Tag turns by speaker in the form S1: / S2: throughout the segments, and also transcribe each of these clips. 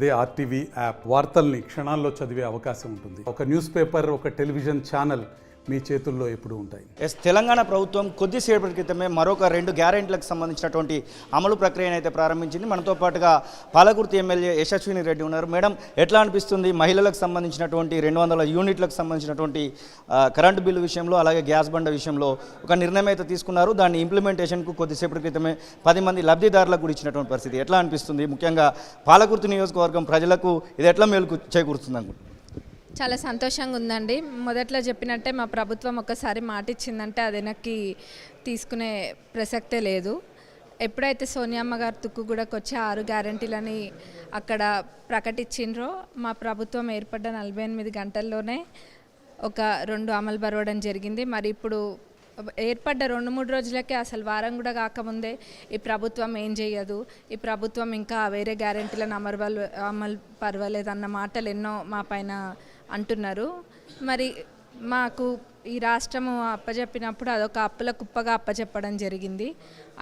S1: అదే RTV app వార్తల్ని క్షణాల్లో చదివే అవకాశం ఉంటుంది. ఒక న్యూస్ పేపర్, ఒక టెలివిజన్ ఛానల్ మీ చేతుల్లో ఎప్పుడు ఉంటాయి.
S2: తెలంగాణ ప్రభుత్వం కొద్దిసేపటి క్రితమే మరొక 2 గ్యారెంటీలకు సంబంధించినటువంటి అమలు ప్రక్రియను అయితే ప్రారంభించింది. మనతో పాటుగా పాలకుర్తి ఎమ్మెల్యే యశస్విని రెడ్డి ఉన్నారు. మేడం, ఎట్లా అనిపిస్తుంది? మహిళలకు సంబంధించినటువంటి 200 యూనిట్లకు సంబంధించినటువంటి కరెంటు బిల్లు విషయంలో, అలాగే గ్యాస్ బండ విషయంలో ఒక నిర్ణయం అయితే తీసుకున్నారు. దాని ఇంప్లిమెంటేషన్కు కొద్దిసేపటి క్రితమే 10 మంది లబ్ధిదారులకు కూడా ఇచ్చినటువంటి పరిస్థితి ఎట్లా అనిపిస్తుంది? ముఖ్యంగా పాలకుర్తి నియోజకవర్గం ప్రజలకు ఇది ఎట్లా మేలు చేకూరుస్తుంది అనుకుంటున్నారు?
S3: చాలా సంతోషంగా ఉందండి. మొదట్లో చెప్పినట్టే మా ప్రభుత్వం ఒక్కసారి మాట ఇచ్చిందంటే అది వెనక్కి తీసుకునే ప్రసక్తే లేదు. ఎప్పుడైతే సోనియమ్మ గారు తుక్కుగూడకు వచ్చి 6 గ్యారెంటీలని అక్కడ ప్రకటించిండ్రో మా ప్రభుత్వం ఏర్పడ్డ 48 గంటల్లోనే ఒక 2 అమలు పరవడం జరిగింది. మరి ఇప్పుడు ఏర్పడ్డ 2-3 రోజులకే అసలు వారం కూడా కాకముందే ఈ ప్రభుత్వం ఏం చేయదు, ఈ ప్రభుత్వం ఇంకా వేరే గ్యారెంటీలను అమలు పర్వాలేదన్న మాటలు ఎన్నో మా పైన అంటున్నారు. మరి మాకు ఈ రాష్ట్రము అప్పచెప్పినప్పుడు అదొక అప్పుల కుప్పగా అప్పచెప్పడం జరిగింది.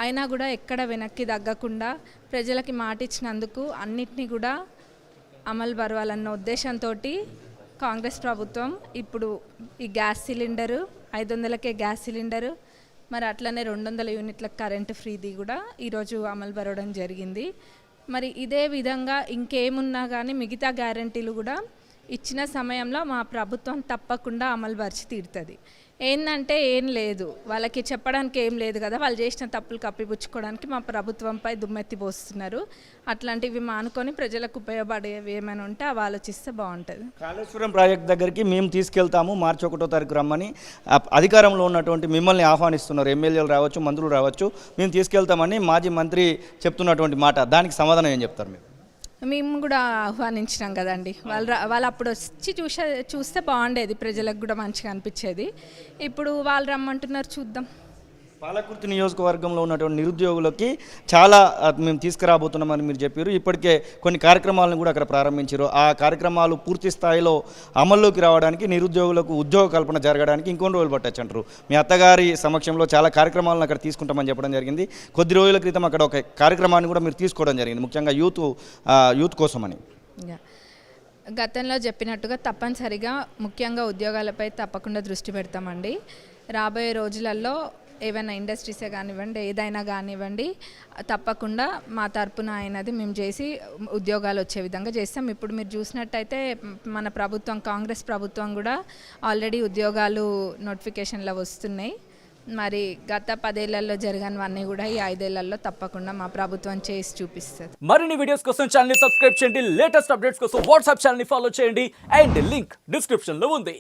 S3: అయినా కూడా ఎక్కడ వెనక్కి తగ్గకుండా ప్రజలకి మాట ఇచ్చినందుకు అన్నిటినీ కూడా అమలు పరవాలన్న ఉద్దేశంతో కాంగ్రెస్ ప్రభుత్వం ఇప్పుడు ఈ గ్యాస్ సిలిండరు 500కే గ్యాస్ సిలిండరు, మరి అట్లనే 200 యూనిట్లకు కరెంటు ఫ్రీది కూడా ఈరోజు అమలు పరవడం జరిగింది. మరి ఇదే విధంగా ఇంకేమున్నా కానీ మిగతా గ్యారెంటీలు కూడా ఇచ్చిన సమయంలో మా ప్రభుత్వం తప్పకుండా అమలు పరిచి తీరుతుంది. ఏంటంటే ఏం లేదు, వాళ్ళకి చెప్పడానికి ఏం లేదు కదా, వాళ్ళు చేసిన తప్పులు కప్పిపుచ్చుకోవడానికి మా ప్రభుత్వంపై దుమ్మెత్తి పోస్తున్నారు. అట్లాంటివి మానుకొని ప్రజలకు ఉపయోగపడేవి ఏమైనా ఉంటే అవి ఆలోచిస్తే బాగుంటుంది.
S2: కాళేశ్వరం ప్రాజెక్ట్ దగ్గరికి మేము తీసుకెళ్తాము, మార్చి 1వ తారీఖు రమ్మని అధికారంలో ఉన్నటువంటి మిమ్మల్ని ఆహ్వానిస్తున్నారు. ఎమ్మెల్యేలు రావచ్చు, మంత్రులు రావచ్చు, మేము తీసుకెళ్తామని మాజీ మంత్రి చెప్తున్నటువంటి మాట, దానికి సమాధానం ఏం చెప్తారు మీరు?
S3: మేము కూడా ఆహ్వానించినాం కదండి. వాళ్ళు అప్పుడు వచ్చి చూస్తే బాగుండేది, ప్రజలకు కూడా మంచిగా అనిపించేది. ఇప్పుడు వాళ్ళు రమ్మంటున్నారు, చూద్దాం.
S2: పాలకుర్తి నియోజకవర్గంలో ఉన్నటువంటి నిరుద్యోగులకి చాలా మేము తీసుకురాబోతున్నామని మీరు చెప్పారు. ఇప్పటికే కొన్ని కార్యక్రమాలను కూడా అక్కడ ప్రారంభించారు. ఆ కార్యక్రమాలు పూర్తి స్థాయిలో అమల్లోకి రావడానికి, నిరుద్యోగులకు ఉద్యోగ కల్పన జరగడానికి ఇంకొన్ని రోజులు పట్టచ్చు అంటారు. మీ అత్తగారి సమక్షంలో చాలా కార్యక్రమాలను అక్కడ తీసుకుంటామని చెప్పడం జరిగింది. కొద్ది రోజుల క్రితం అక్కడ ఒక కార్యక్రమాన్ని కూడా మీరు తీసుకోవడం జరిగింది, ముఖ్యంగా యూత్ కోసమని.
S3: గతంలో చెప్పినట్టుగా తప్పనిసరిగా ముఖ్యంగా ఉద్యోగాలపై తప్పకుండా దృష్టి పెడతామండి. రాబోయే రోజులలో ఏవైనా ఇండస్ట్రీసే కానివ్వండి, ఏదైనా కానివ్వండి, తప్పకుండా మా తరపున అయినది మేము చేసి ఉద్యోగాలు వచ్చే విధంగా చేస్తాం. ఇప్పుడు మీరు చూసినట్టయితే మన ప్రభుత్వం, కాంగ్రెస్ ప్రభుత్వం కూడా ఆల్రెడీ ఉద్యోగాలు నోటిఫికేషన్లో వస్తున్నాయి. మరి గత 10 ఏళ్లలో జరగనివన్నీ కూడా ఈ 5 ఏళ్లలో తప్పకుండా మా ప్రభుత్వం చేసి చూపిస్తుంది.
S4: మరిన్ని వీడియోస్ కోసం ఛానల్ ని సబ్స్క్రైబ్ చేయండి, లేటెస్ట్ అప్డేట్స్ కోసం వాట్సాప్ ఛానల్ ని ఫాలో చేయండి, అండ్ లింక్ డిస్క్రిప్షన్ లో ఉంది.